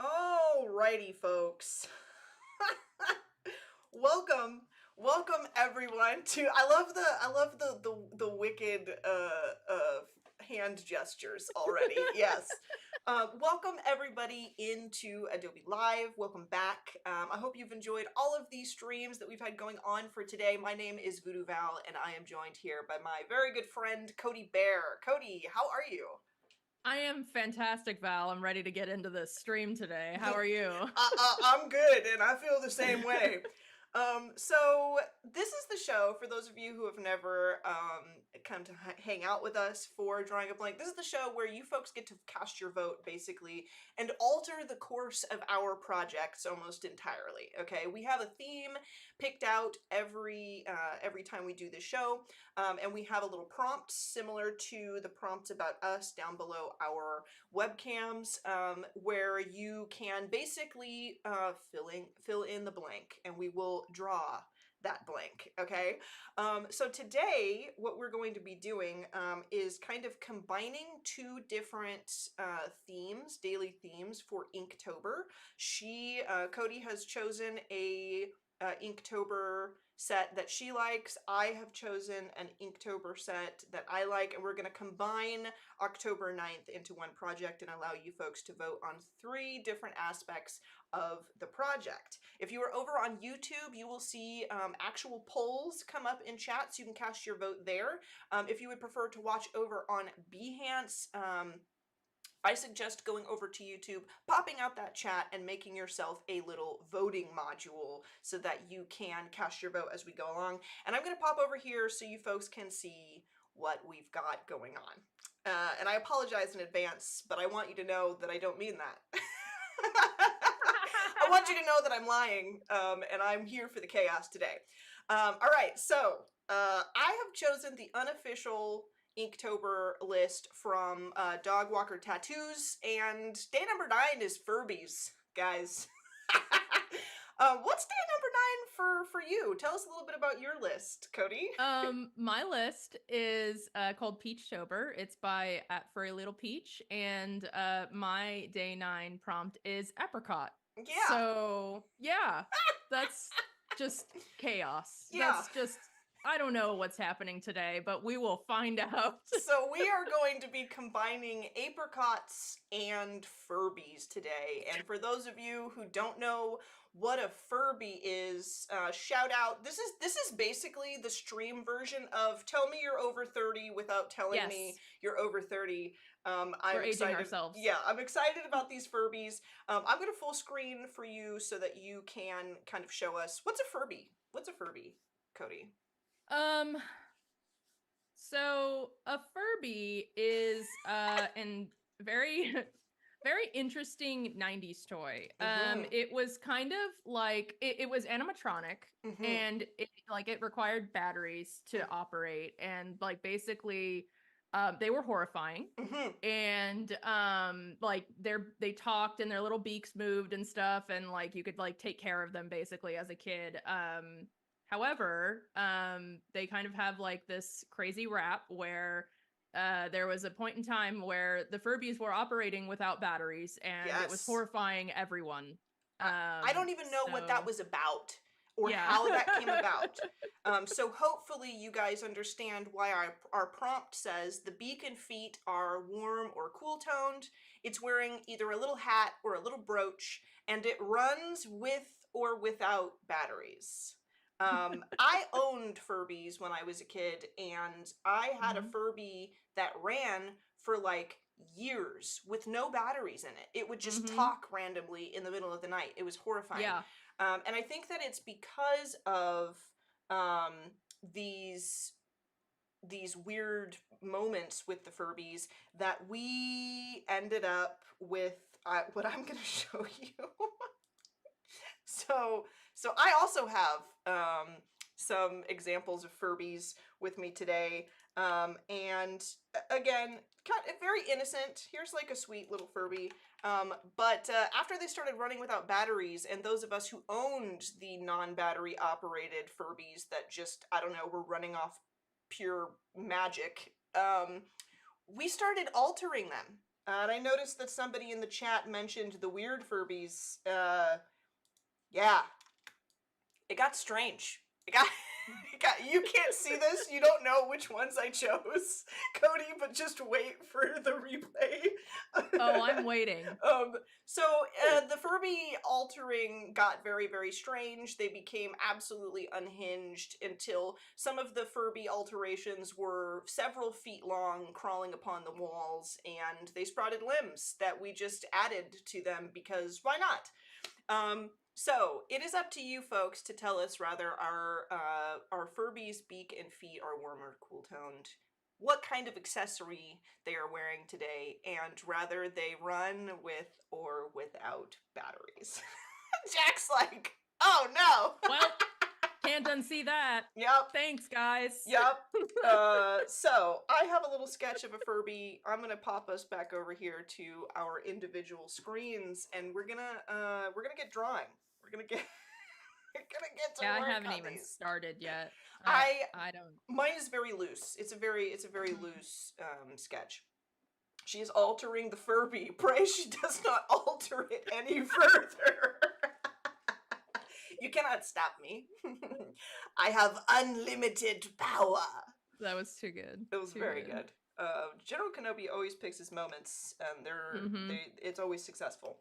Alrighty, folks. Welcome everyone to I love the wicked hand gestures already. Yes. Welcome everybody into Adobe Live. Welcome back. I hope you've enjoyed all of these streams that we've had going on for today. My name is VooDoo Val and I am joined here by my very good friend Cody Bear. Cody, how are you? I am fantastic, Val. I'm ready to get into this stream today. How are you? I'm good, and I feel the same way. So this is the show for those of you who have never come to hang out with us for Drawing a Blank. This is the show where you folks get to cast your vote, basically, and alter the course of our projects almost entirely. Okay, we have a theme picked out every time we do this show, and we have a little prompt similar to the prompt about us down below our webcams, where you can basically fill in the blank, and we will draw that blank. Okay, so today what we're going to be doing is kind of combining two different daily themes for Inktober. Cody has chosen a Inktober set that she likes. I have chosen an Inktober set that I like, and we're going to combine October 9th into one project and allow you folks to vote on 3 different aspects of the project. If you are over on YouTube, you will see actual polls come up in chat, so you can cast your vote there. If you would prefer to watch over on Behance, I suggest going over to YouTube, popping out that chat, and making yourself a little voting module so that you can cast your vote as we go along. And I'm going to pop over here so you folks can see what we've got going on. And I apologize in advance, but I want you to know that I don't mean that. I want you to know that I'm lying, and I'm here for the chaos today. All right, so I have chosen the unofficial Inktober list from Dog Walker Tattoos, and day number 9 is Furbies, guys. What's day number 9 for you? Tell us a little bit about your list, Cody. My list is called Peachtober. It's by at Furry Little Peach, and my day 9 prompt is apricot. Yeah. So yeah, that's just chaos. Yeah. That's just, I don't know what's happening today, but we will find out. So we are going to be combining apricots and Furbies today. And for those of you who don't know what a Furby is, shout out. This is basically the stream version of tell me you're over 30 without telling me you're over 30. I'm We're excited. aging ourselves. Yeah, I'm excited about these Furbies. I'm going to full screen for you so that you can kind of show us what's a Furby. What's a Furby, Cody? So a Furby is an very very interesting 90s toy. It was kind of like it was animatronic, and it required batteries to operate, and like basically they were horrifying. And like they talked and their little beaks moved and stuff, and like you could like take care of them basically as a kid. However, they kind of have like this crazy rap where there was a point in time where the Furbies were operating without batteries, and it was horrifying everyone. I don't even know what that was about or how that came about. So hopefully you guys understand why our prompt says the beak and feet are warm or cool toned. It's wearing either a little hat or a little brooch, and it runs with or without batteries. I owned Furbies when I was a kid, and I had a Furby that ran for like years with no batteries in it. It would just talk randomly in the middle of the night. It was horrifying. Yeah. And I think that it's because of these weird moments with the Furbies that we ended up with what I'm going to show you. So I also have some examples of Furbies with me today. And again, kind of very innocent. Here's like a sweet little Furby. But after they started running without batteries, and those of us who owned the non-battery operated Furbies that just, I don't know, were running off pure magic, we started altering them. And I noticed that somebody in the chat mentioned the weird Furbies. Yeah, it got strange. It got, you can't see this, you don't know which ones I chose, Cody, but just wait for the replay. Oh, I'm waiting. So the Furby altering got very, very strange. They became absolutely unhinged until some of the Furby alterations were several feet long, crawling upon the walls, and they sprouted limbs that we just added to them because why not? So it is up to you folks to tell us whether our Furby's beak and feet are warm or cool toned, what kind of accessory they are wearing today, and rather they run with or without batteries. Jack's like, oh no. Well, can't unsee that. Yep. Thanks, guys. Yep. So I have a little sketch of a Furby. I'm gonna pop us back over here to our individual screens, and we're gonna get drawing. We're gonna get to Yeah, I work haven't on even these. started yet. I don't. Mine is very loose. It's a very loose sketch. She is altering the Furby. Pray she does not alter it any further. You cannot stop me. I have unlimited power. That was too good. It was very good. General Kenobi always picks his moments, and it's always successful.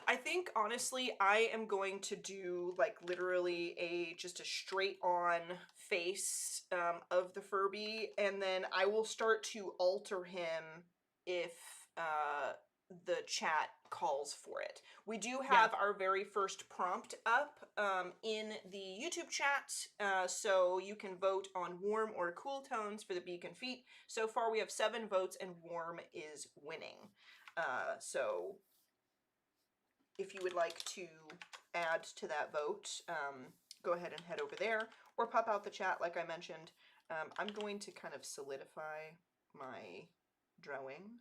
I think honestly, I am going to do like literally just a straight on face of the Furby, and then I will start to alter him if the chat calls for it. We do have our very first prompt up in the YouTube chat, so you can vote on warm or cool tones for the beak and feet. So far we have 7 votes and warm is winning. So if you would like to add to that vote, go ahead and head over there or pop out the chat like I mentioned. I'm going to kind of solidify my drawing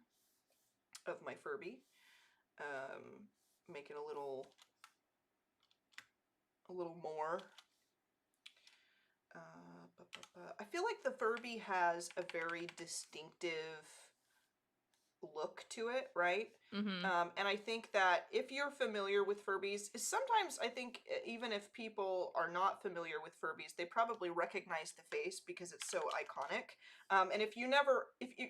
of my Furby. Make it a little more. I feel like the Furby has a very distinctive look to it, right? And I think that if you're familiar with Furbies, sometimes I think even if people are not familiar with Furbies, they probably recognize the face because it's so iconic. And if you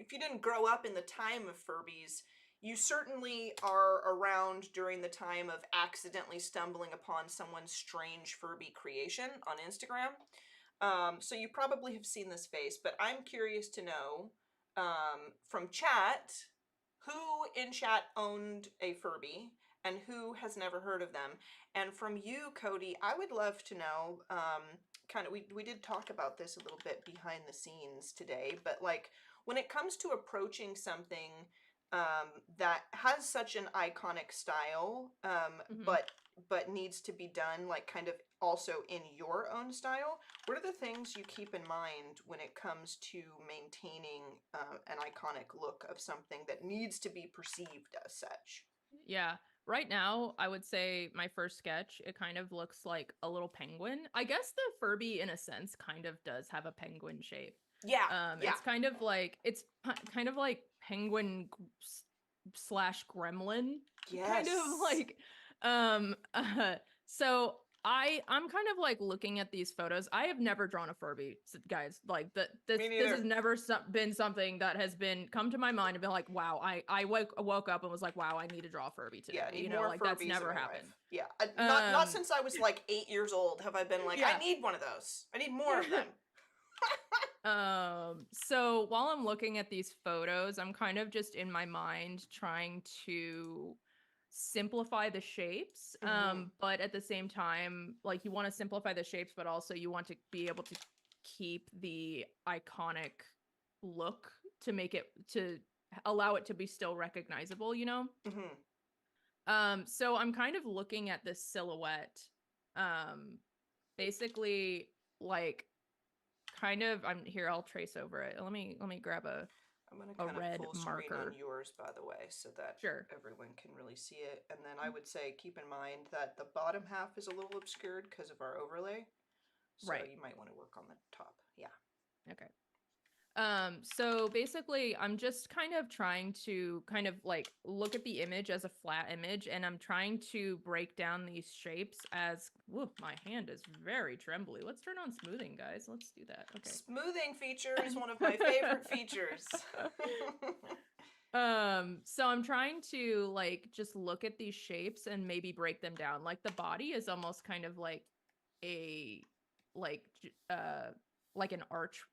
didn't grow up in the time of Furbies, you certainly are around during the time of accidentally stumbling upon someone's strange Furby creation on Instagram. So you probably have seen this face, but I'm curious to know from chat, who in chat owned a Furby and who has never heard of them? And from you, Cody, I would love to know, we did talk about this a little bit behind the scenes today, but like when it comes to approaching something that has such an iconic style, but needs to be done like kind of also in your own style, what are the things you keep in mind when it comes to maintaining an iconic look of something that needs to be perceived as such? Yeah. Right now, I would say my first sketch, it kind of looks like a little penguin. I guess the Furby, in a sense, kind of does have a penguin shape. Yeah. It's kind of like penguin slash gremlin. Yes. Kind of like, so I'm kind of like looking at these photos. I have never drawn a Furby, guys. Like this has never been something that has come to my mind and been like, wow, I woke up and was like, wow, I need to draw a Furby today. Yeah, you know, like Furbies that's never happened. Yeah, not since I was like 8 years old have I been like, I need one of those. I need more of them. So while I'm looking at these photos, I'm kind of just in my mind trying to simplify the shapes, but at the same time, like you want to simplify the shapes, but also you want to be able to keep the iconic look to make it, to allow it to be still recognizable, you know? So I'm kind of looking at this silhouette, basically like kind of, I'll trace over it. Let me grab I'm going to kind red of full screen marker on yours, by the way, so that everyone can really see it. And then I would say keep in mind that the bottom half is a little obscured because of our overlay. So you might want to work on the top. Yeah. Okay. So basically I'm just kind of trying to kind of like look at the image as a flat image, and I'm trying to break down these shapes as, whoa, my hand is very trembly. Let's turn on smoothing, guys. Let's do that. Okay. Smoothing feature is one of my favorite features. So I'm trying to like just look at these shapes and maybe break them down. Like the body is almost kind of like a like like an arch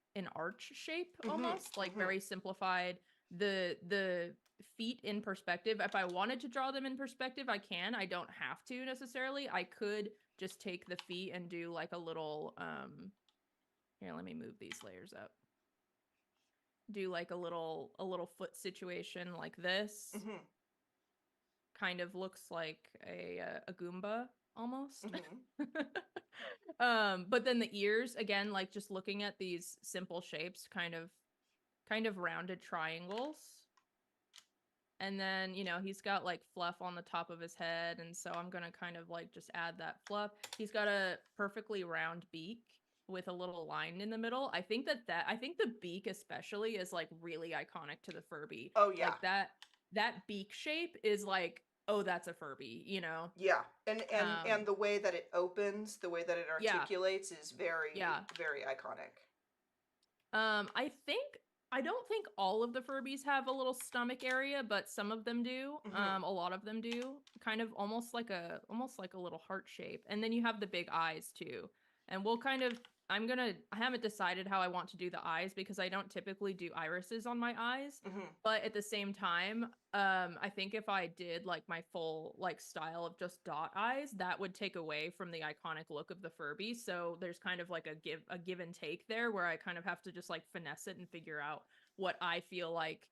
shape, almost like very simplified. The feet in perspective, if I wanted to draw them in perspective, I can. I don't have to necessarily. I could just take the feet and do like a little here, let me move these layers up. Do like a little foot situation like this. Kind of looks like a Goomba almost. But then the ears, again, like just looking at these simple shapes, kind of rounded triangles. And then, you know, he's got like fluff on the top of his head, and so I'm gonna kind of like just add that fluff. He's got a perfectly round beak with a little line in the middle. I think I think the beak especially is like really iconic to the Furby. Oh yeah. Like that beak shape is like, oh, that's a Furby, you know? Yeah. And the way that it opens, the way that it Yeah. articulates is very, Yeah. very iconic. I don't think all of the Furbies have a little stomach area, but some of them do. A lot of them do. Kind of almost like a little heart shape. And then you have the big eyes too. And we'll kind of I haven't decided how I want to do the eyes because I don't typically do irises on my eyes. But at the same time, I think if I did like my full like style of just dot eyes, that would take away from the iconic look of the Furby. So there's kind of like a give and take there where I kind of have to just like finesse it and figure out what I feel like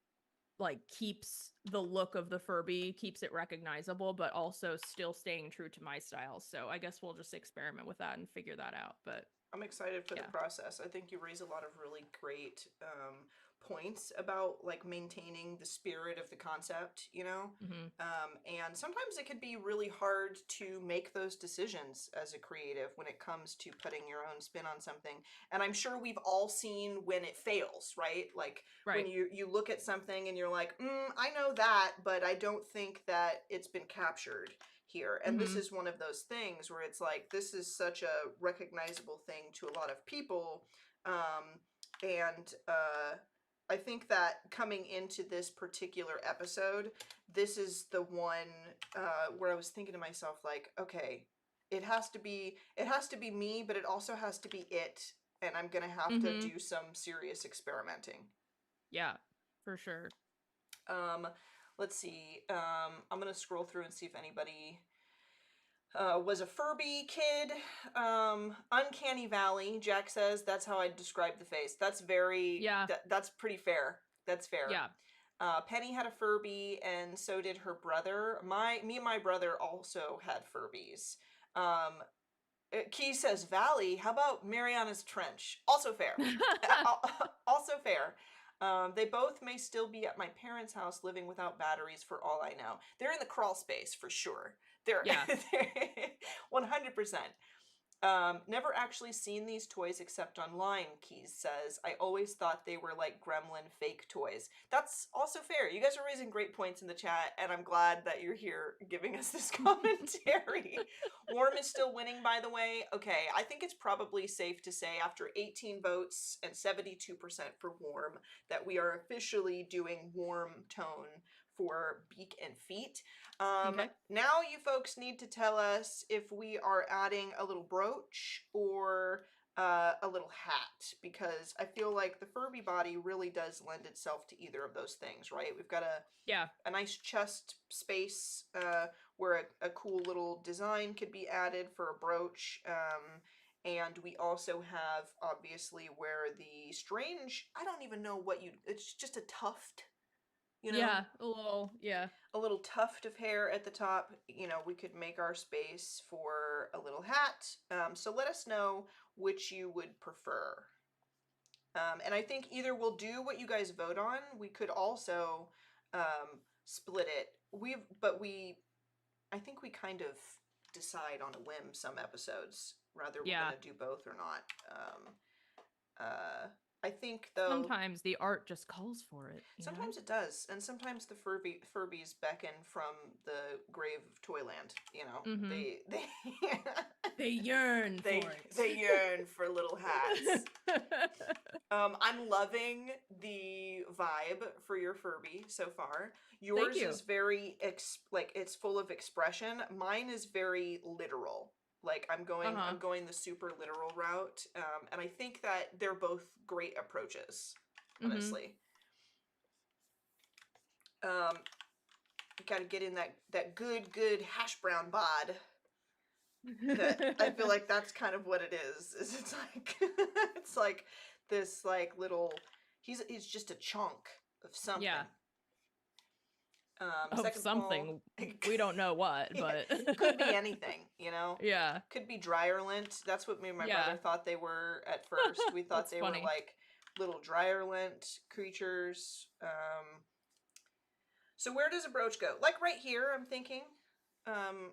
keeps the look of the Furby, keeps it recognizable, but also still staying true to my style. So I guess we'll just experiment with that and figure that out. But I'm excited for the process. I think you raise a lot of really great points about like maintaining the spirit of the concept, you know? And sometimes it could be really hard to make those decisions as a creative when it comes to putting your own spin on something. And I'm sure we've all seen when it fails, right? Like when you look at something and you're like, I know that, but I don't think that it's been captured here. And this is one of those things where it's like, this is such a recognizable thing to a lot of people. I think that coming into this particular episode, this is the one where I was thinking to myself, like, okay, it has to be me, but it also has to be it. And I'm going to have to do some serious experimenting. Yeah, for sure. Let's see. I'm going to scroll through and see if anybody was a Furby kid. Uncanny Valley, Jack says, that's how I describe the face. That's very, that's pretty fair. That's fair. Yeah. Penny had a Furby, and so did her brother. Me and my brother also had Furbies. Key says Valley. How about Mariana's Trench? Also fair. Also fair. They both may still be at my parents' house living without batteries for all I know. They're in the crawl space for sure. They're 100%. Never actually seen these toys except online, Keys says. I always thought they were like Gremlin fake toys. That's also fair. You guys are raising great points in the chat, and I'm glad that you're here giving us this commentary. Warm is still winning, by the way. Okay, I think it's probably safe to say after 18 votes and 72% for Warm that we are officially doing Warm tone for beak and feet. Now you folks need to tell us if we are adding a little brooch or a little hat, because I feel like the Furby body really does lend itself to either of those things, right? We've got a nice chest space where a cool little design could be added for a brooch. And we also have, obviously, where the strange, I don't even know what it's just a tuft. You know? Yeah, a little tuft of hair at the top. You know, we could make our space for a little hat. So let us know which you would prefer. And I think either we'll do what you guys vote on. We could also split it. I think we kind of decide on a whim some episodes, whether we're going to do both or not. I think though Sometimes the art just calls for it, you know? sometimes it does, and sometimes the Furbies beckon from the grave of Toyland. You know, Mm-hmm. they They yearn for they it. yearn for little hats. I'm loving the vibe for your Furby so far. Thank Yours you. is very like it's full of expression. Mine is very literal. Like Uh-huh. I'm going the super literal route. And I think that they're both great approaches, Mm-hmm. honestly. Um, you gotta get in that good hash brown bod. That I feel like that's kind of what it is. Is it's like it's like this like little he's just a chunk of Yeah. something. Of Second paw. something. We don't know what, Yeah, but could be anything, you know? yeah. Could be dryer lint. That's what me and my Yeah. brother thought they were at first. We thought That's they were funny. like little dryer lint creatures. So where does a brooch go? Like right here, I'm thinking.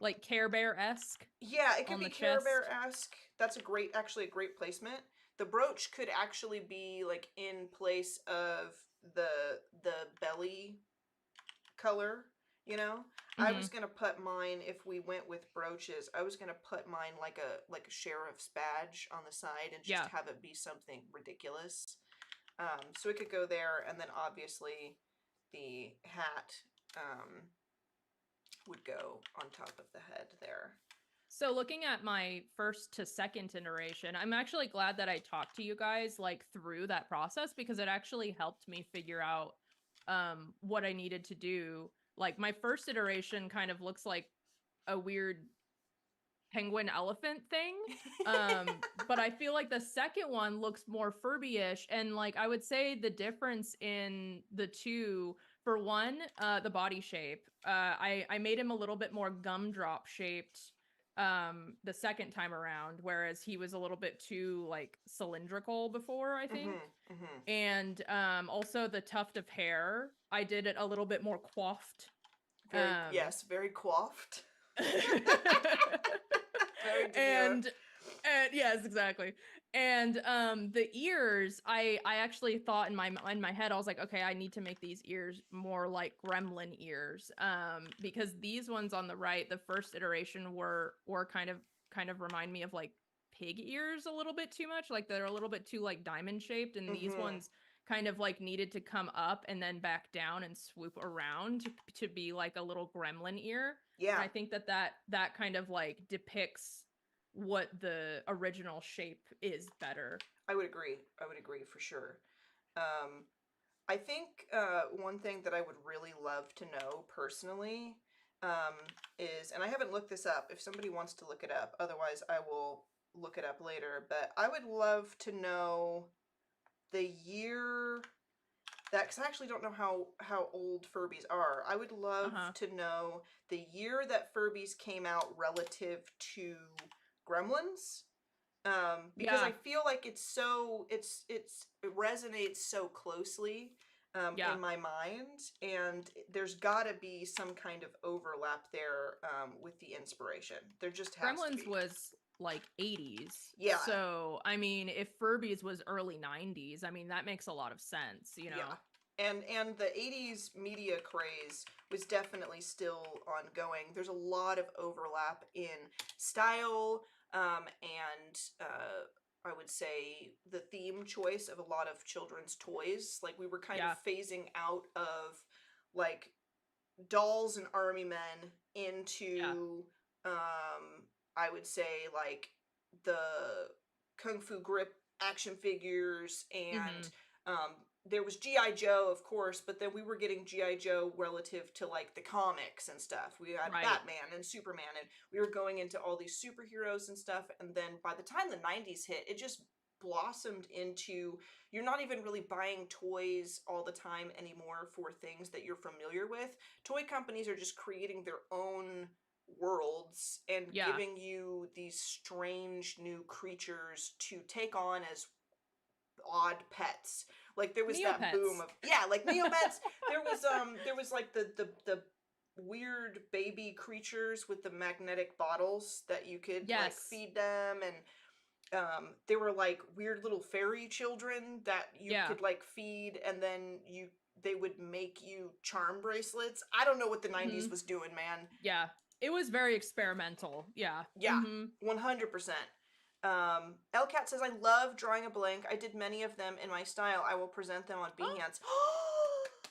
Like Care Bear-esque Yeah, it could on be the Care chest. Bear-esque. That's actually a great placement. The brooch could actually be like in place of the belly color, you know? I Mm-hmm. was gonna put mine, if we went with brooches, I was gonna put mine like a sheriff's badge on the side and just Yeah. have it be something ridiculous. So it could go there, and then obviously the hat would go on top of the head there. So looking at my first to second iteration, I'm actually glad that I talked to you guys like through that process because it actually helped me figure out what I needed to do. Like my first iteration kind of looks like a weird penguin elephant thing. But I feel like the second one looks more Furby-ish, and like I would say the difference in the two, for one, the body shape. I made him a little bit more gumdrop shaped the second time around, whereas he was a little bit too like cylindrical before, I think. Mm-hmm, mm-hmm. And also the tuft of hair, I did it a little bit more coiffed. Yes, very coiffed. Very demure. And yes, exactly. And the ears, I actually thought in my head, I was like, okay, I need to make these ears more like gremlin ears. Because these ones on the right, the first iteration were kind of remind me of like pig ears a little bit too much. Like they're a little bit too like diamond shaped, and these Mm-hmm. ones kind of like needed to come up and then back down and swoop around to be like a little gremlin ear. And Yeah, I think that kind of like depicts what the original shape is better. I would agree. I would agree for sure. Um, I think one thing that I would really love to know personally um, is, and I haven't looked this up. If somebody wants to look it up, otherwise I will look it up later. But I would love to know the year that, because I actually don't know how old Furbies are. I would love Uh-huh. to know the year that Furbies came out relative to Gremlins. Because Yeah. I feel like it resonates so closely Yeah. in my mind, and there's got to be some kind of overlap there with the inspiration. There just has to Gremlins be. was like 80s. Yeah, So, I mean, if Furby's was early 90s, I mean, that makes a lot of sense, you know. yeah. And the 80s media craze was definitely still ongoing. There's a lot of overlap in style and I would say the theme choice of a lot of children's toys. Like we were kind of Yeah. phasing out of like dolls and army men Yeah. into I would say like the kung fu grip action figures and Mhm. there was GI Joe of course, but then we were getting GI Joe relative to like the comics and stuff. We had Right. Batman and Superman, and we were going into all these superheroes and stuff, and then by the time the 90s hit, it just blossomed into, you're not even really buying toys all the time anymore for things that you're familiar with. Toy companies are just creating their own worlds and Yeah. giving you these strange new creatures to take on as odd pets. Like there was that boom Neopets. of, yeah, like Neopets. There was like the weird baby creatures with the magnetic bottles that you could like Yes. feed them, and They were like weird little fairy children that you Yeah. could like feed, and then they would make you charm bracelets. I don't know what the Hmm. 90s was doing, man. Yeah. It was very experimental. Yeah. Yeah, Hmm. 100%. Elcat says, I love drawing a blank. I did many of them in my style. I will present them on Oh, Behance.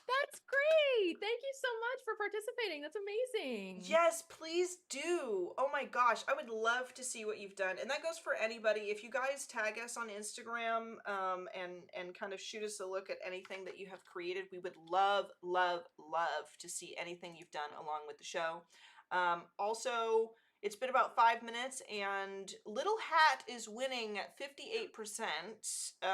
that's great. Thank you so much for participating. That's amazing. Yes, please do. Oh my gosh, I would love to see what you've done. And that goes for anybody. If you guys tag us on Instagram, and kind of shoot us a look at anything that you have created, we would love, love, love to see anything you've done along with the show. Also, it's been about 5 minutes, and Little Hat is winning at 58%. Yay.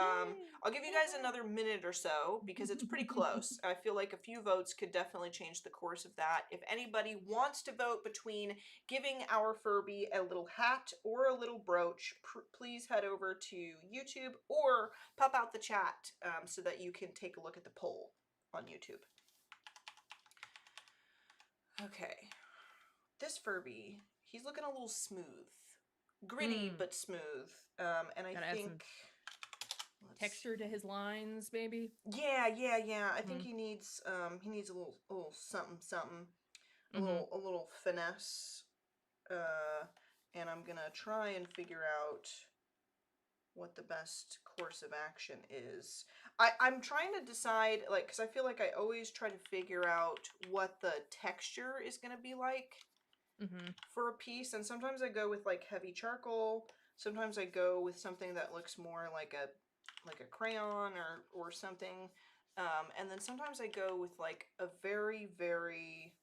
I'll give you guys another minute or so because it's pretty close. I feel like a few votes could definitely change the course of that. If anybody wants to vote between giving our Furby a little hat or a little brooch, please head over to YouTube or pop out the chat, so that you can take a look at the poll on YouTube. Okay. This Furby, he's looking a little smooth. Gritty, but smooth. And I Gotta add some think... texture to his lines, maybe. Yeah. I think he needs a little something, a little finesse. And I'm gonna try and figure out what the best course of action is. I'm trying to decide, like, because I feel like I always try to figure out what the texture is gonna be like for a piece, and sometimes I go with like heavy charcoal, sometimes I go with something that looks more like a crayon or something, and then sometimes I go with like a very, very,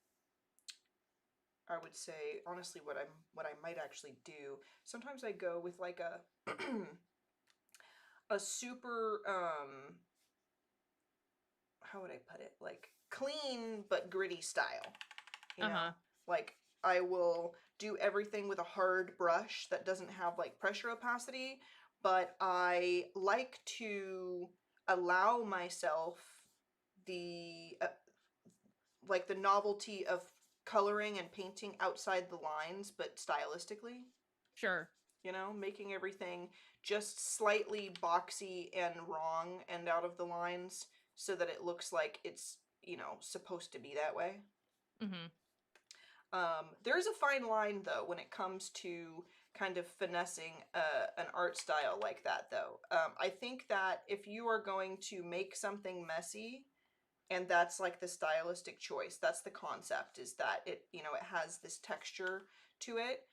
I would say honestly what I might actually do, sometimes I go with like a a super how would I put it, like clean but gritty style, you know, like I will do everything with a hard brush that doesn't have like pressure opacity, but I like to allow myself the like the novelty of coloring and painting outside the lines, but stylistically, Sure. you know, making everything just slightly boxy and wrong and out of the lines so that it looks like it's, you know, supposed to be that way. There's a fine line, though, when it comes to kind of finessing an art style like that, though. I think that if you are going to make something messy, and that's like the stylistic choice, that's the concept, is that it, you know, it has this texture to it.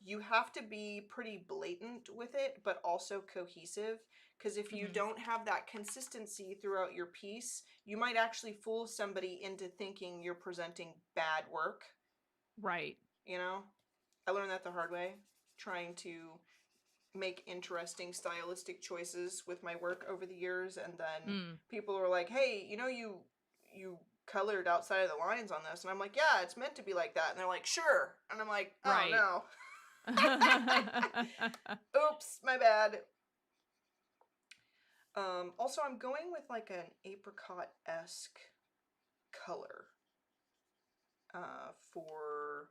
You have to be pretty blatant with it, but also cohesive, because if you don't have that consistency throughout your piece, you might actually fool somebody into thinking you're presenting bad work. Right. You know, I learned that the hard way, trying to make interesting stylistic choices with my work over the years, and then people are like, hey, you know, you colored outside of the lines on this, and I'm like, yeah, it's meant to be like that, and they're like, sure, and I'm like, oh Right. no. Oops, my bad. Also, I'm going with like an apricot-esque color for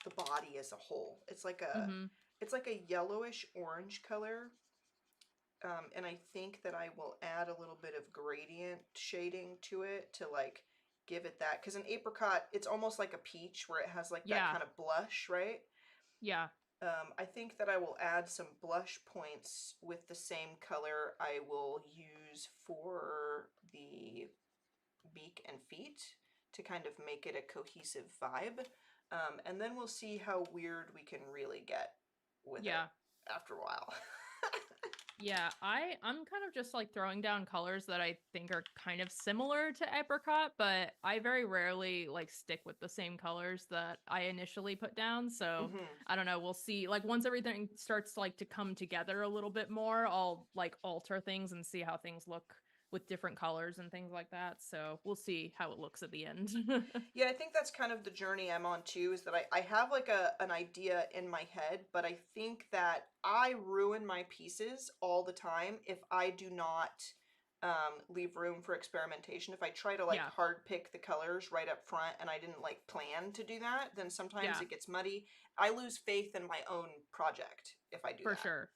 the body as a whole. It's like a yellowish orange color. And I think that I will add a little bit of gradient shading to it to like give it that, because an apricot, it's almost like a peach where it has like that kind of blush, right? Yeah. I think that I will add some blush points with the same color I will use for the beak and feet to kind of make it a cohesive vibe. And then we'll see how weird we can really get with it after a while. Yeah, I'm kind of just like throwing down colors that I think are kind of similar to apricot, but I very rarely like stick with the same colors that I initially put down. So I don't know, we'll see. Like once everything starts like to come together a little bit more, I'll like alter things and see how things look with different colors and things like that. So we'll see how it looks at the end. Yeah, I think that's kind of the journey I'm on too, is that I have like an idea in my head, but I think that I ruin my pieces all the time if I do not leave room for experimentation. If I try to like Yeah. hard pick the colors right up front and I didn't like plan to do that, then sometimes Yeah. it gets muddy. I lose faith in my own project if I do For that. sure.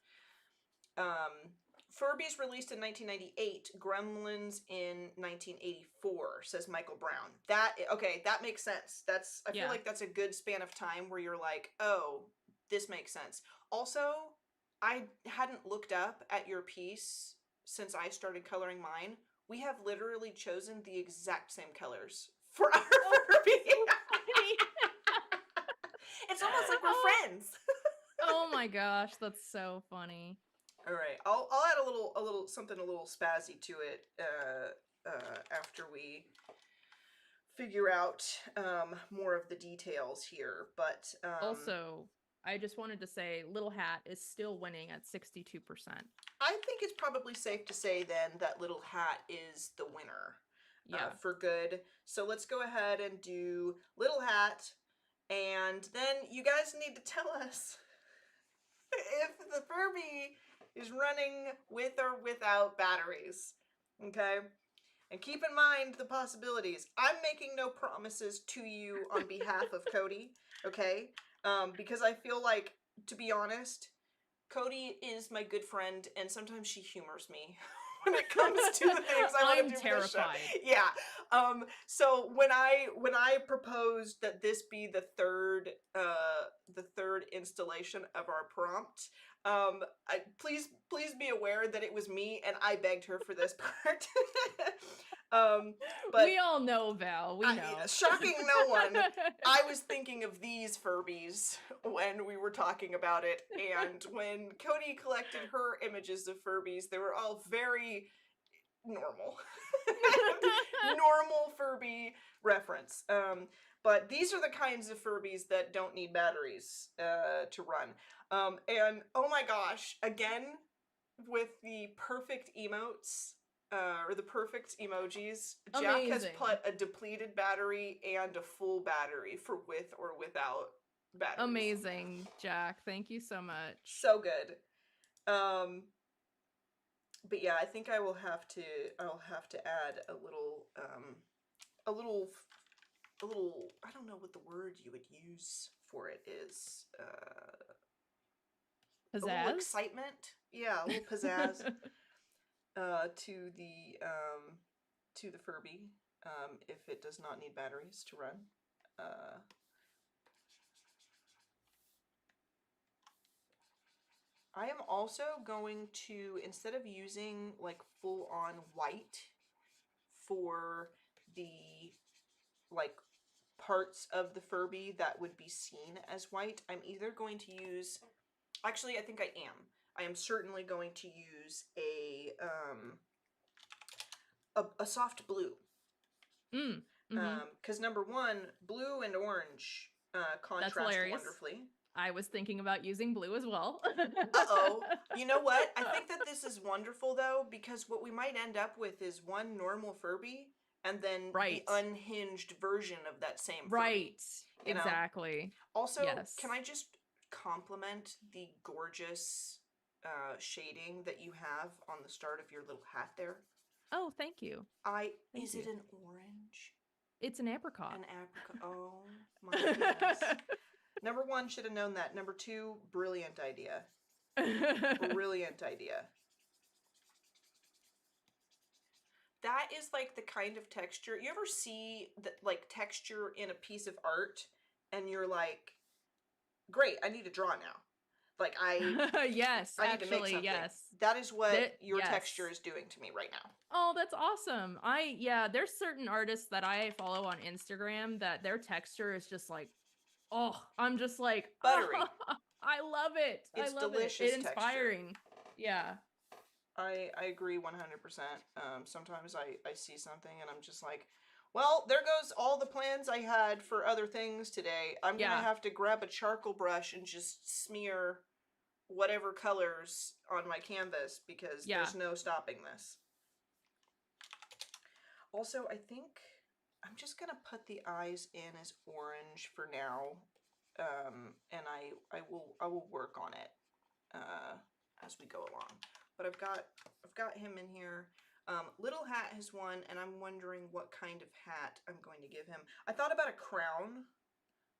Furby's released in 1998, Gremlins in 1984, says Michael Brown. That makes sense. I feel like that's a good span of time where you're like, oh, this makes sense. Also, I hadn't looked up at your piece since I started coloring mine. We have literally chosen the exact same colors for our Furby. It's almost like we're friends. Oh my gosh, that's so funny. All right, I'll add a little something a little spazzy to it after we figure out more of the details here. But Also, I just wanted to say Little Hat is still winning at 62%. I think it's probably safe to say then that Little Hat is the winner. Yeah. For good. So let's go ahead and do Little Hat, and then you guys need to tell us if the Furby is running with or without batteries. Okay? And keep in mind the possibilities. I'm making no promises to you on behalf of Codi, okay? Because I feel like, to be honest, Codi is my good friend, and sometimes she humors me when it comes to the things I want to do for the show. Yeah. So when I proposed that this be the third installation of our prompt, please be aware that it was me and I begged her for this part. But we all know, Val. We know. Shocking no one. I was thinking of these Furbies when we were talking about it, and when Codi collected her images of Furbies, they were all very normal. Normal Furby reference. But these are the kinds of Furbies that don't need batteries to run. And oh my gosh, again, with the perfect emotes, or the perfect emojis, Jack has put a depleted battery and a full battery for with or without batteries. Amazing, Jack. Thank you so much. So good. But yeah, I think I'll have to add a little I don't know what the word you would use for it is. Pizzazz? A little excitement. Yeah, a little pizzazz. To the Furby, if it does not need batteries to run. I am also going to, instead of using like full on white for the like parts of the Furby that would be seen as white, I'm either going to use, actually I think I am certainly going to use a soft blue. Because number one, blue and orange contrast wonderfully. I was thinking about using blue as well. Uh-oh. You know what? I think that this is wonderful though, because what we might end up with is one normal Furby and then the unhinged version of that same Furby. Right. Exactly. Also, can I just compliment the gorgeous shading that you have on the start of your little hat there? Oh, thank you. Is it an orange? It's an apricot. An apricot. Oh my goodness. Number one, should have known that. Number two, brilliant idea. Brilliant idea. That is like the kind of texture. You ever see the like texture in a piece of art and you're like, great, I need to draw now. Like yes, I need to make something. Yes. That is what your texture is doing to me right now. Oh, that's awesome. There's certain artists that I follow on Instagram that their texture is just like, oh, I'm just like buttery. Oh, I love it. It's I love delicious. It's inspiring. Texture. Yeah. I agree 100%. Sometimes I see something and I'm just like, well, there goes all the plans I had for other things today. I'm going to have to grab a charcoal brush and just smear whatever colors on my canvas because there's no stopping this. Also, I think I'm just going to put the eyes in as orange for now. And I will work on it as we go along. But I've got him in here. Little Hat has won, and I'm wondering what kind of hat I'm going to give him. I thought about a crown,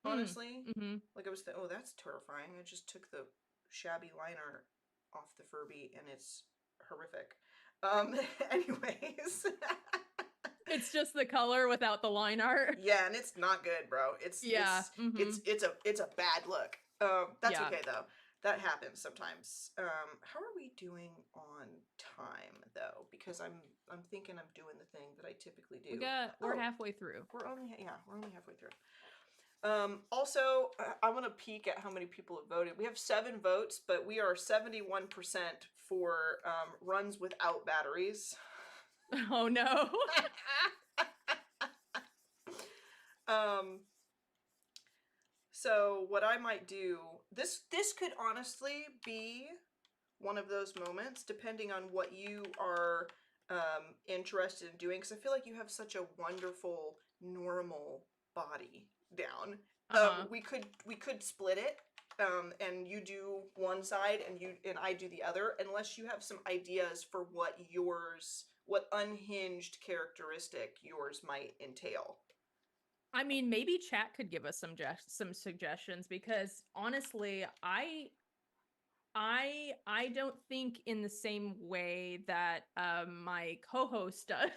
honestly. Mm-hmm. Like I was oh, that's terrifying. I just took the shabby liner off the Furby, and it's horrific. Anyways. It's just the color without the line art. Yeah, and it's not good, bro. It's it's a bad look. That's okay though. That happens sometimes. How are we doing on time though? Because I'm thinking I'm doing the thing that I typically do. We're halfway through. We're only halfway through. Also, I want to peek at how many people have voted. We have 7 votes, but we are 71% for runs without batteries. Oh no. So what I might do, this could honestly be one of those moments, depending on what you are interested in doing, because I feel like you have such a wonderful normal body down. We could split it, and you do one side and I do the other, unless you have some ideas for what unhinged characteristic yours might entail. I mean, maybe chat could give us some suggestions, because honestly, I don't think in the same way that my co-host does.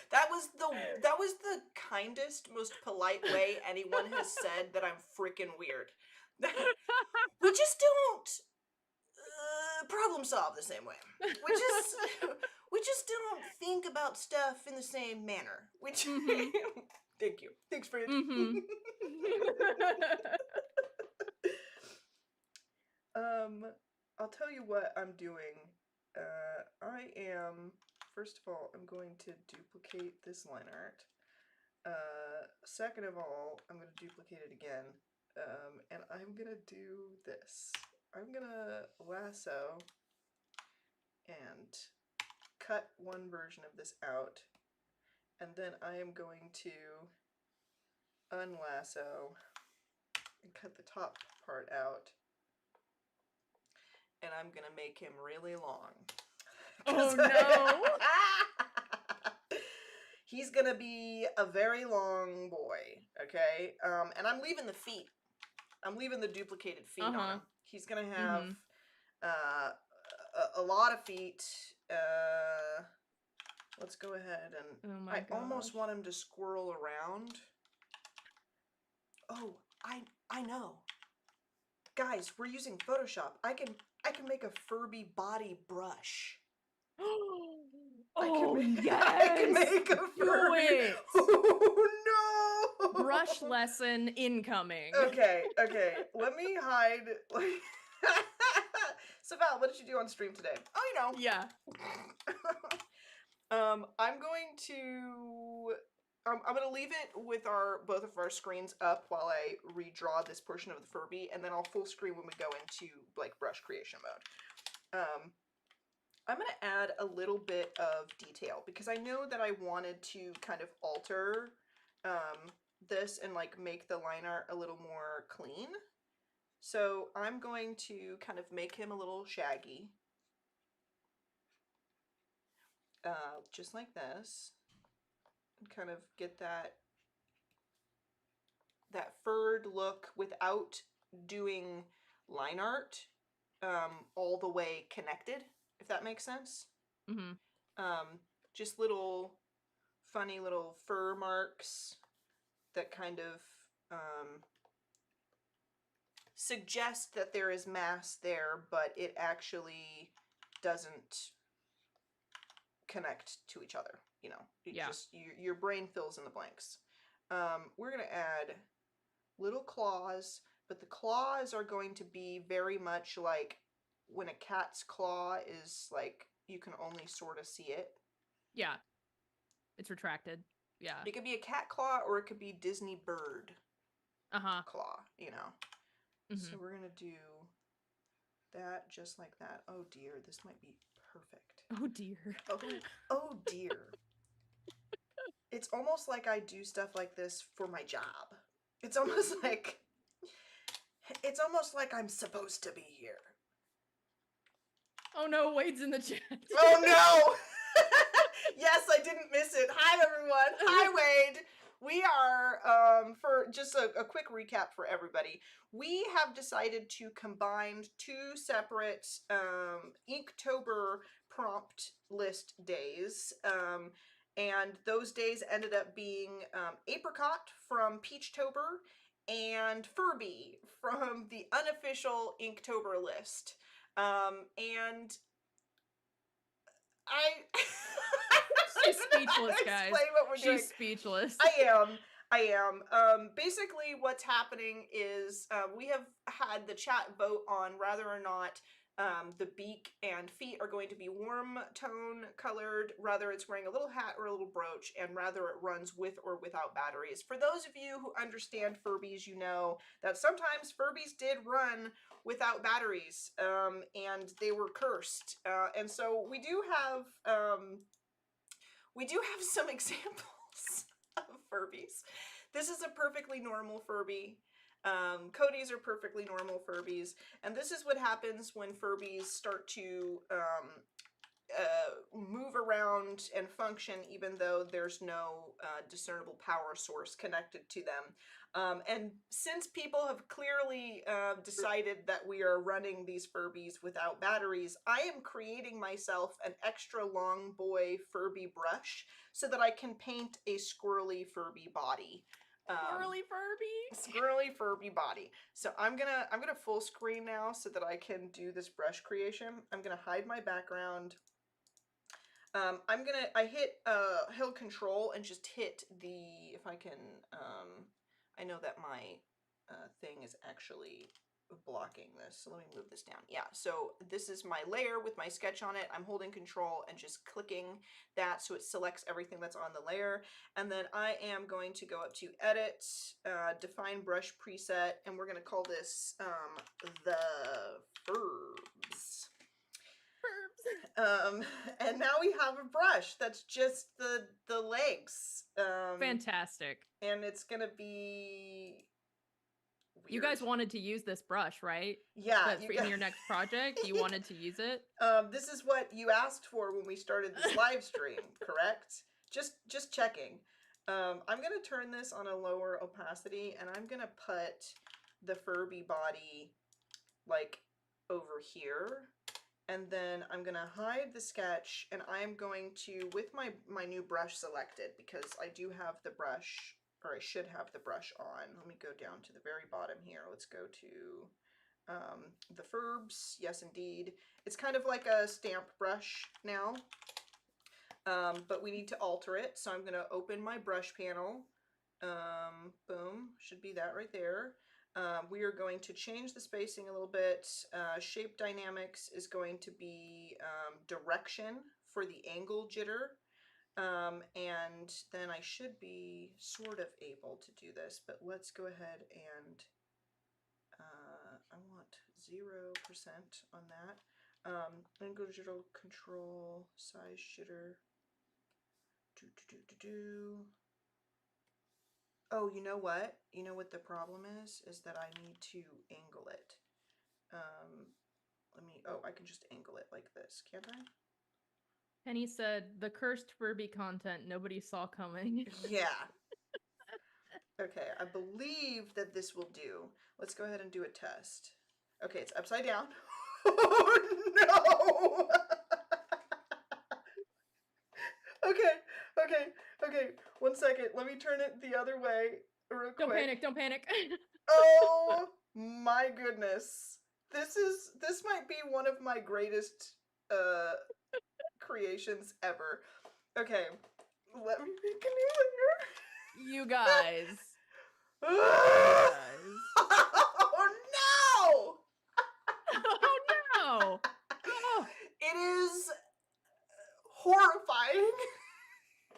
That was the kindest, most polite way anyone has said that I'm freaking weird. We just don't problem solve the same way. We just don't think about stuff in the same manner. Which thank you. Thanks for I'll tell you what I'm doing. First of all, I'm going to duplicate this line art. Second of all, I'm going to duplicate it again. And I'm going to do this. I'm going to lasso and cut one version of this out. And then I am going to unlasso and cut the top part out. And I'm going to make him really long. Oh no! He's gonna be a very long boy, okay? And I'm leaving the feet. I'm leaving the duplicated feet on him. He's gonna have a lot of feet. Let's go ahead and I almost want him to squirrel around. Oh, I know. Guys, we're using Photoshop. I can make a Furby body brush. Oh, yes! I can make a Furby. Do it! Oh, no! Brush lesson incoming. Okay. Let me hide. So, Val, what did you do on stream today? Oh, you know. Yeah. I'm going to leave it with both of our screens up while I redraw this portion of the Furby, and then I'll full screen when we go into like brush creation mode. I'm going to add a little bit of detail because I know that I wanted to kind of alter this and like make the line art a little more clean. So I'm going to kind of make him a little shaggy. Just like this. And kind of get that furred look without doing line art all the way connected, if that makes sense. Just little funny little fur marks that kind of suggest that there is mass there, but it actually doesn't connect to each other, you know. Just your brain fills in the blanks. We're gonna add little claws, but the claws are going to be very much like when a cat's claw is like you can only sort of see it. Yeah, it's retracted. Yeah, it could be a cat claw or it could be Disney bird claw, you know. So we're gonna do that just like that. Oh dear, this might be perfect. Oh dear. Oh dear. It's almost like I do stuff like this for my job. It's almost like I'm supposed to be here. Oh no, Wade's in the chat. Oh no! Yes, I didn't miss it. Hi, everyone. Hi, Wade. We are, for just a quick recap for everybody, we have decided to combine two separate Inktober prompt list days. And those days ended up being Apricot from Peachtober and Furby from the unofficial Inktober list. And I She's speechless, guys. explain what we're doing. She's speechless. I am. Basically, what's happening is we have had the chat vote on whether or not the beak and feet are going to be warm tone colored, whether it's wearing a little hat or a little brooch, and whether it runs with or without batteries. For those of you who understand Furbies, you know that sometimes Furbies did run without batteries, and they were cursed. And so we do have some examples of Furbies. This is a perfectly normal Furby. Codis are perfectly normal Furbies, and this is what happens when Furbies start to move around and function even though there's no discernible power source connected to them. And since people have clearly decided that we are running these Furbies without batteries, I am creating myself an extra long boy Furby brush so that I can paint a squirrely Furby body. Squirrely Furby body. So I'm gonna full screen now so that I can do this brush creation. I'm gonna hide my background. I hit held control and just hit the, if I can, I know that my thing is actually blocking this, so let me move this down. Yeah, so this is my layer with my sketch on it. I'm holding control and just clicking that so it selects everything that's on the layer, and then I am going to go up to edit, define brush preset, and we're going to call this the Furbs. And now we have a brush that's just the legs. Fantastic. And it's gonna be weird. You guys wanted to use this brush, right? Yeah. In your next project, you wanted to use it? This is what you asked for when we started this live stream, correct? Just checking. I'm gonna turn this on a lower opacity, and I'm gonna put the Furby body like over here. And then I'm going to hide the sketch, and I'm going to, with my new brush selected, because I do have the brush, or I should have the brush on. Let me go down to the very bottom here. Let's go to the Furbs. Yes, indeed. It's kind of like a stamp brush now, but we need to alter it. So I'm going to open my brush panel. Boom. Should be that right there. We are going to change the spacing a little bit. Shape dynamics is going to be direction for the angle jitter. And then I should be sort of able to do this, but let's go ahead and I want 0% on that. Angle jitter control, size jitter. Oh, you know what? You know what the problem is? Is that I need to angle it. I can just angle it like this, can't I? Penny said, the cursed Furby content nobody saw coming. Yeah. Okay, I believe that this will do. Let's go ahead and do a test. Okay, it's upside down. Oh, no! Okay. 1 second. Let me turn it the other way real quick. Don't panic. Oh my goodness. This might be one of my greatest creations ever. Okay. Let me make a new layer. You guys. Oh no! Oh no! Oh. It is horrifying.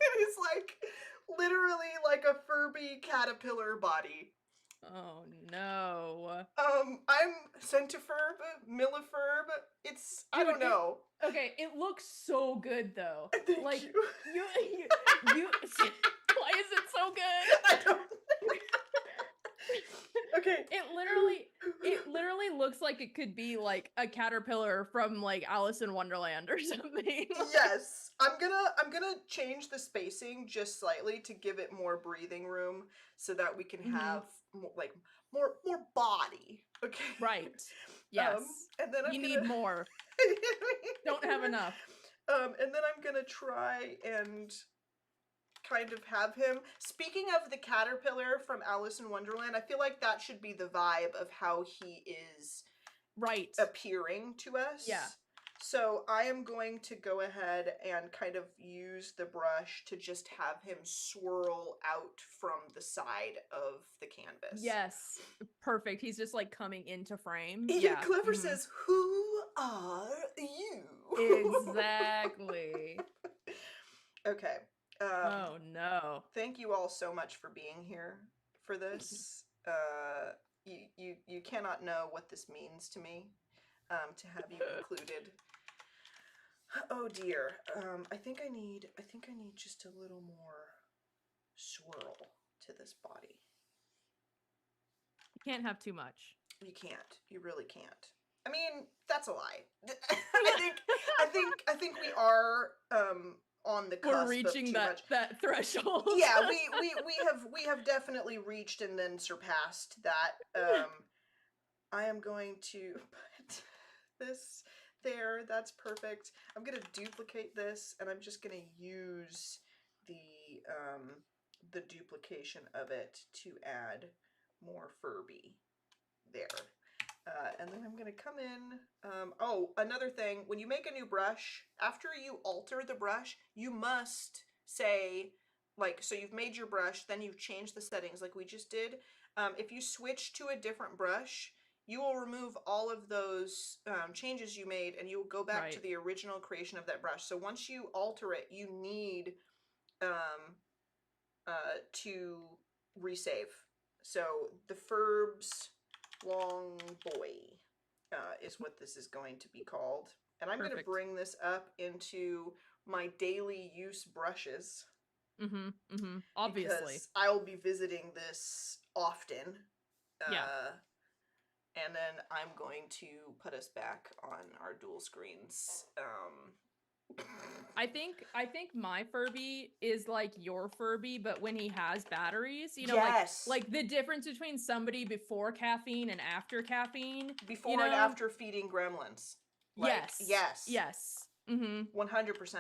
It is like literally like a Furby caterpillar body. Oh no. I'm Centifurb, Millifurb. It's I don't know. Okay, it looks so good though. Thank like you. Why is it so good? I don't. Okay. It literally looks like it could be like a caterpillar from like Alice in Wonderland or something. Yes. I'm gonna change the spacing just slightly to give it more breathing room so that we can Mm-hmm. have more, like more body. Okay. Right. Yes. And then I'm You gonna need more. Don't have enough. and then I'm gonna try and kind of have him. Speaking of the caterpillar from Alice in Wonderland, I feel like that should be the vibe of how he is Right. appearing to us. Yeah. So I am going to go ahead and kind of use the brush to just have him swirl out from the side of the canvas. Yes. Perfect. He's just like coming into frame. Yeah, Clever says, "Who are you?" Exactly. Okay. Oh no. Thank you all so much for being here for this. You cannot know what this means to me. To have you included. Oh dear. I think I need just a little more swirl to this body. You can't have too much. You can't. You really can't. I mean, that's a lie. I think we are on the cusp. We're reaching of too much. that threshold. Yeah, we have definitely reached and then surpassed that. I am going to put this there. That's perfect. I'm gonna duplicate this, and I'm just gonna use the duplication of it to add more Furby there. And then I'm gonna come in. Oh, another thing, when you make a new brush, after you alter the brush, you must say, like, so you've made your brush, then you've changed the settings like we just did. If you switch to a different brush, you will remove all of those changes you made, and you will go back to the original creation of that brush. So once you alter it, you need to resave. So the Furbs Long Boy is what this is going to be called. And I'm going to bring this up into my daily use brushes. Obviously. Because I'll be visiting this often. Yeah. And then I'm going to put us back on our dual screens. I think my Furby is like your Furby, but when he has batteries, you know, yes. like the difference between somebody before caffeine and after caffeine. Before and after feeding gremlins. Like, yes. 100%.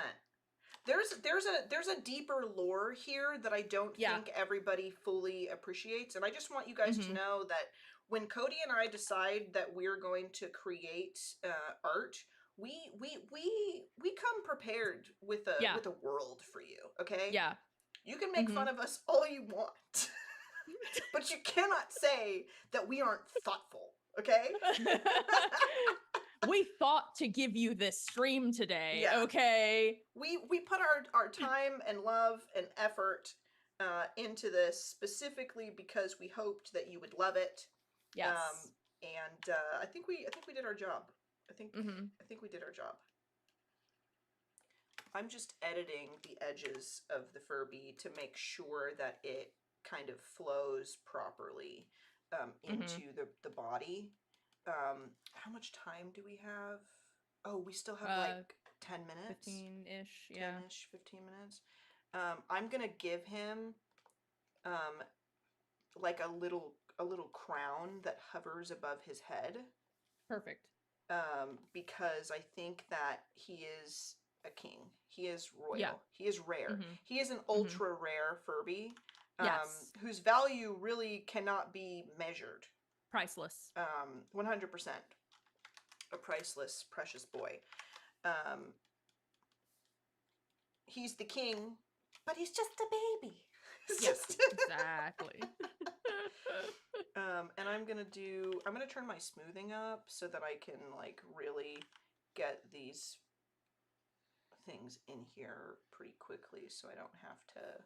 There's a deeper lore here that I don't think everybody fully appreciates, and I just want you guys to know that when Cody and I decide that we're going to create art, we come prepared with a world for you, okay? Yeah. You can make fun of us all you want, but you cannot say that we aren't thoughtful, okay? We thought to give you this stream today, okay? We put our time and love and effort into this specifically because we hoped that you would love it. Yes. And I think we did our job. I think we did our job. I'm just editing the edges of the Furby to make sure that it kind of flows properly into the body. How much time do we have? Oh, we still have like 10 minutes. 15-ish, yeah. 10-ish, 15 minutes. I'm gonna give him like a little crown that hovers above his head. Perfect. Because I think that he is a king. He is royal. Yeah. He is rare. He is an ultra rare Furby. Whose value really cannot be measured. Priceless. 100%. A priceless, precious boy. He's the king, but he's just a baby. Exactly. And I'm gonna turn my smoothing up so that I can like really get these things in here pretty quickly so I don't have to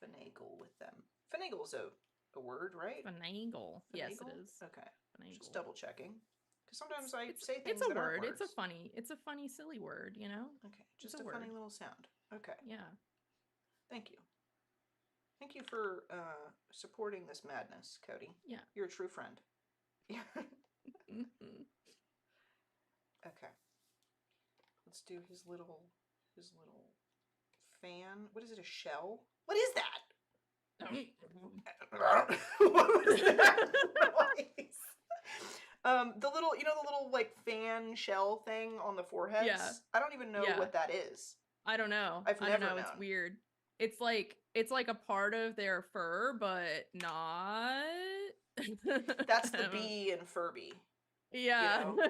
finagle with them. Finagle is a word, right? Finagle. Yes, it is. Okay. Finagle. Just double checking. Because sometimes I say things it's a that word. aren't words. It's a funny, silly word, you know? Okay. Just a funny little sound. Okay. Yeah. Thank you. Thank you for supporting this madness, Cody. Yeah. You're a true friend. Okay. Let's do his little his little fan. What is it, a shell? What is that? What was that noise? The little, the little like fan shell thing on the foreheads. Yeah. I don't even know what that is. I don't know. I've I never don't know. known. It's weird. It's like a part of their fur, but not. That's the bee in Furby. Yeah. You know?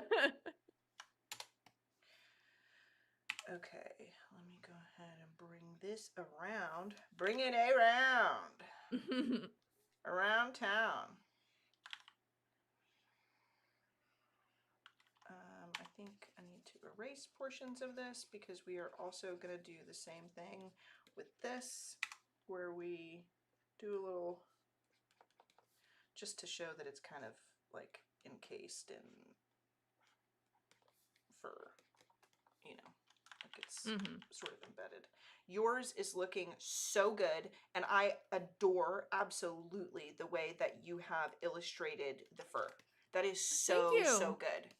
Okay, let me go ahead and bring this around. Bring it around. Around town. I think I need to erase portions of this because we are also going to do the same thing with this, where we do a little, just to show that it's kind of like encased in fur, like it's sort of embedded. Yours is looking so good, and I adore absolutely the way that you have illustrated the fur. That is so good.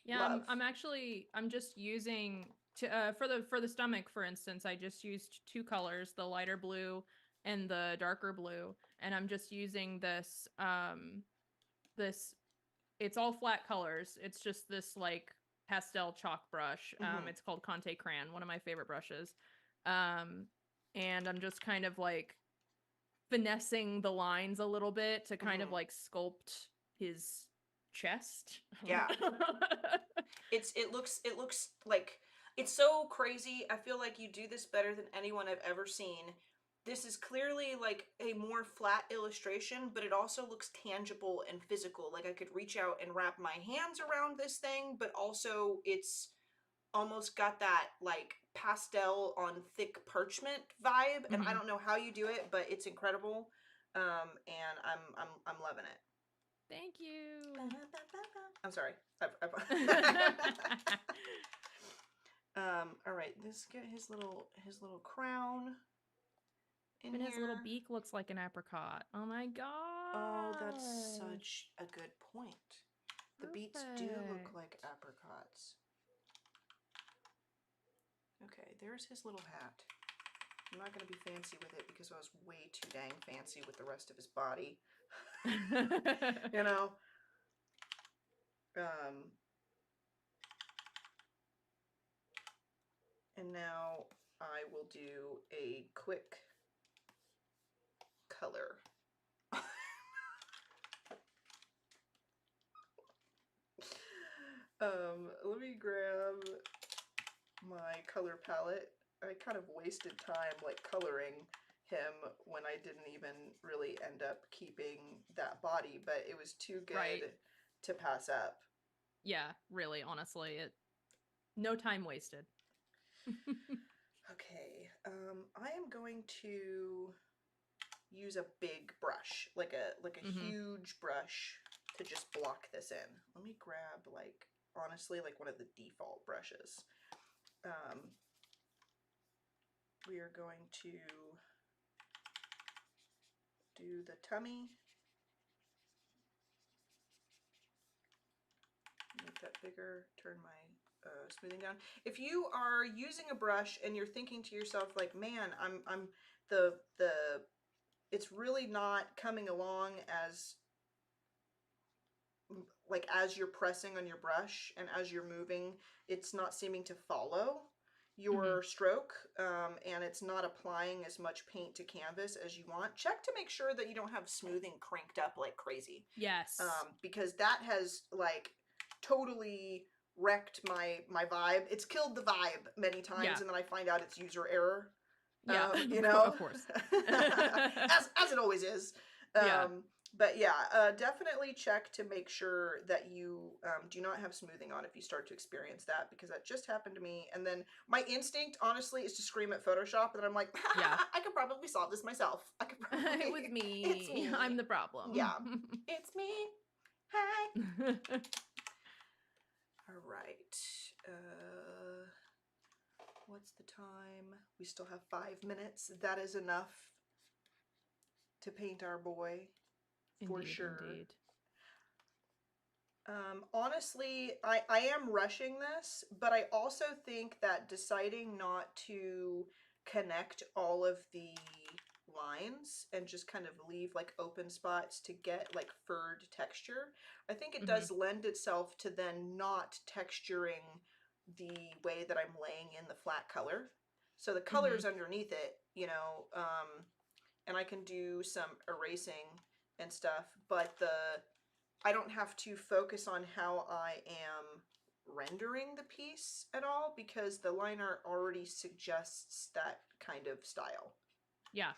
Yeah, I'm just using for the stomach, for instance, I just used two colors, the lighter blue and the darker blue, and I'm just using this it's all flat colors. It's just this like pastel chalk brush. It's called Conte Crayon, one of my favorite brushes. And I'm just kind of like finessing the lines a little bit to kind of like sculpt his chest. Yeah. It looks like, it's so crazy. I feel like you do this better than anyone I've ever seen. This is clearly like a more flat illustration, but it also looks tangible and physical. Like I could reach out and wrap my hands around this thing, but also it's almost got that like pastel on thick parchment vibe. And I don't know how you do it, but it's incredible. And I'm loving it. Thank you. I'm sorry. All right, let's get his little crown in and here. His little beak looks like an apricot. Oh my god. Oh, that's such a good point. The beaks do look like apricots. Okay, there's his little hat. I'm not going to be fancy with it because I was way too dang fancy with the rest of his body. You know? And now I will do a quick color. Let me grab my color palette. I kind of wasted time like coloring him when I didn't even really end up keeping that body, but it was too good to pass up. Yeah, really, honestly, no time wasted. Okay, I am going to use a big brush, like a huge brush, to just block this in. Let me grab like, honestly, like one of the default brushes. We are going to do the tummy. Make that bigger, turn my smoothing down. If you are using a brush and you're thinking to yourself like, man, I'm it's really not coming along as you're pressing on your brush and as you're moving, it's not seeming to follow your stroke, and it's not applying as much paint to canvas as you want, check to make sure that you don't have smoothing cranked up like crazy. Yes. Because that has like totally wrecked my vibe. It's killed the vibe many times, and then I find out it's user error. Yeah, of course. as it always is. But yeah, definitely check to make sure that you do not have smoothing on if you start to experience that, because that just happened to me. And then my instinct, honestly, is to scream at Photoshop, and then I'm like, I could probably solve this myself. I could probably. It was me. It's me. I'm the problem. Yeah. It's me. Hi. All right. What's the time? We still have 5 minutes. That is enough to paint our boy. For sure. Indeed. Honestly, I am rushing this, but I also think that deciding not to connect all of the lines and just kind of leave like open spots to get like furred texture, I think it Hmm. does lend itself to then not texturing the way that I'm laying in the flat color. So the Hmm. color's underneath it, and I can do some erasing and stuff, but I don't have to focus on how I am rendering the piece at all because the line art already suggests that kind of style. Yeah.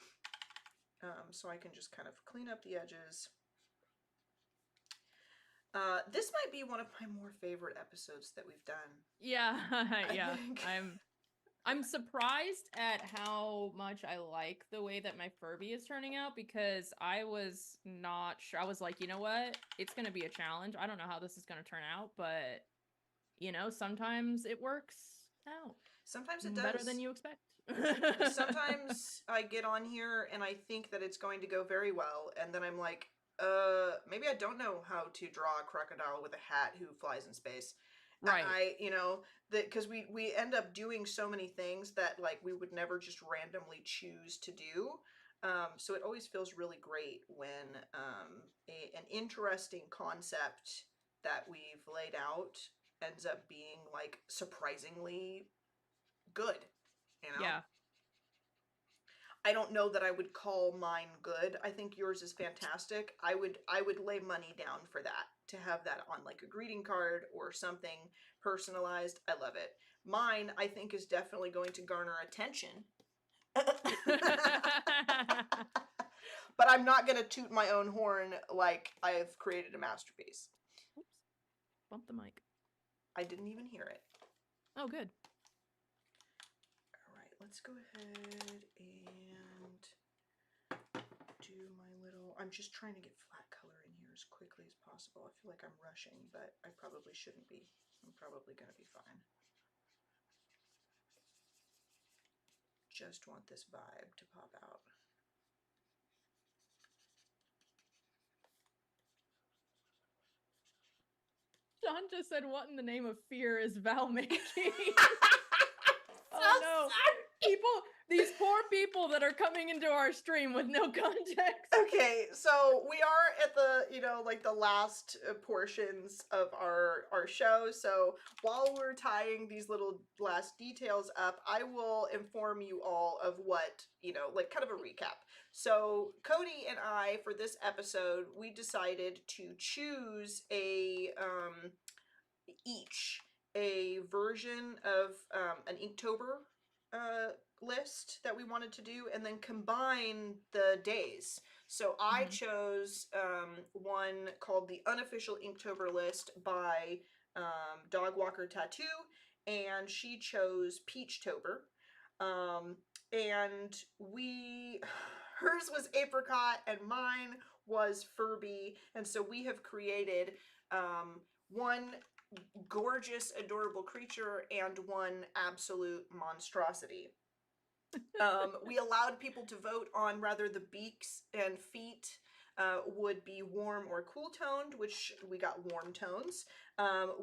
So I can just kind of clean up the edges. This might be one of my more favorite episodes that we've done. Yeah. I Yeah. think. I'm surprised at how much I like the way that my Furby is turning out because I was not sure. I was like, you know what? It's going to be a challenge. I don't know how this is going to turn out, but sometimes it works out Sometimes it better than does. you expect. Sometimes I get on here and I think that it's going to go very well, and then I'm like, maybe I don't know how to draw a crocodile with a hat who flies in space. Right. That because we end up doing so many things that like we would never just randomly choose to do. So it always feels really great when an interesting concept that we've laid out ends up being like surprisingly good. You know, Yeah. I don't know that I would call mine good. I think yours is fantastic. I would lay money down for that to have that on like a greeting card or something personalized. I love it. Mine I think is definitely going to garner attention. But I'm not going to toot my own horn like I've created a masterpiece. Oops. Bump the mic. I didn't even hear it. Oh, good. All right, let's go ahead and do my little. I'm just trying to get flat color in here as quickly as possible. I feel like I'm rushing, but I probably shouldn't be. I'm probably going to be fine. Just want this vibe to pop out. Sean just said, "What in the name of fear is Val making?" So Oh no. sorry. These poor people that are coming into our stream with no context. Okay, so we are at the, like the last portions of our show. So while we're tying these little last details up, I will inform you all of what, like kind of a recap. So Cody and I, for this episode, we decided to choose each a version of an Inktober uh, list that we wanted to do, and then combine the days. So I Mhm. chose one called the Unofficial Inktober List by Dog Walker Tattoo, and she chose Peachtober. Um, and hers was Apricot, and mine was Furby, and so we have created one gorgeous, adorable creature and one absolute monstrosity. We allowed people to vote on whether the beaks and feet would be warm or cool toned, which we got warm tones.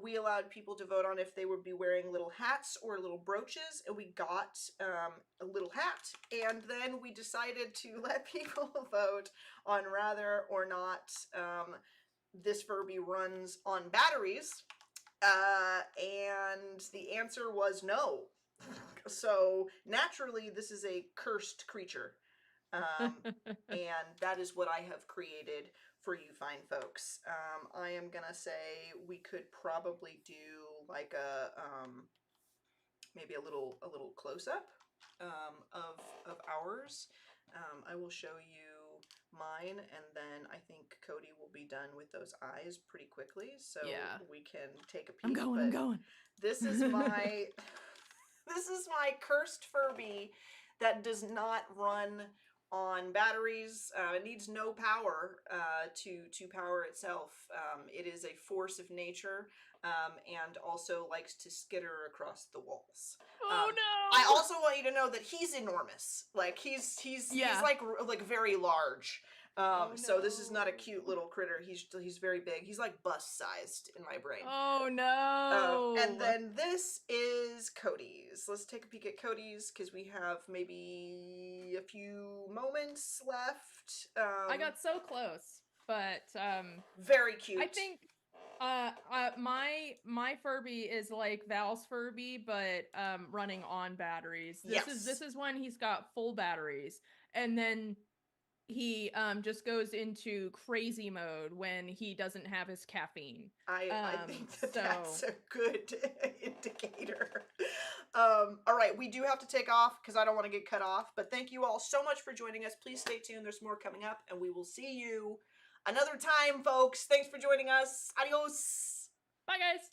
We allowed people to vote on if they would be wearing little hats or little brooches, and we got a little hat. And then we decided to let people vote on whether or not this Furby runs on batteries. And the answer was no. So naturally, this is a cursed creature. And that is what I have created for you fine folks. I am gonna say we could probably do like maybe a little close up of ours. I will show you mine, and then I think Cody will be done with those eyes pretty quickly, so Yeah. we can take a I'm peek. going. But I'm going. this is my this is my cursed Furby that does not run on batteries. It needs no power to power itself. It is a force of nature, and also likes to skitter across the walls. Oh I no. also want you to know that he's enormous. Like he's Yeah. like very large. So this is not a cute no. little critter. He's very big. He's like bus-sized in my brain. Oh And no. then this is Cody's. Let's take a peek at Cody's because we have maybe a few moments left. I got so close, but Very cute. I think my Furby is like Val's Furby, but running on batteries. This is when he's got full batteries, and then he just goes into crazy mode when he doesn't have his caffeine. I think that's a good indicator. All right, we do have to take off because I don't want to get cut off. But thank you all so much for joining us. Please stay tuned. There's more coming up, and we will see you another time, folks. Thanks for joining us. Adios. Bye, guys.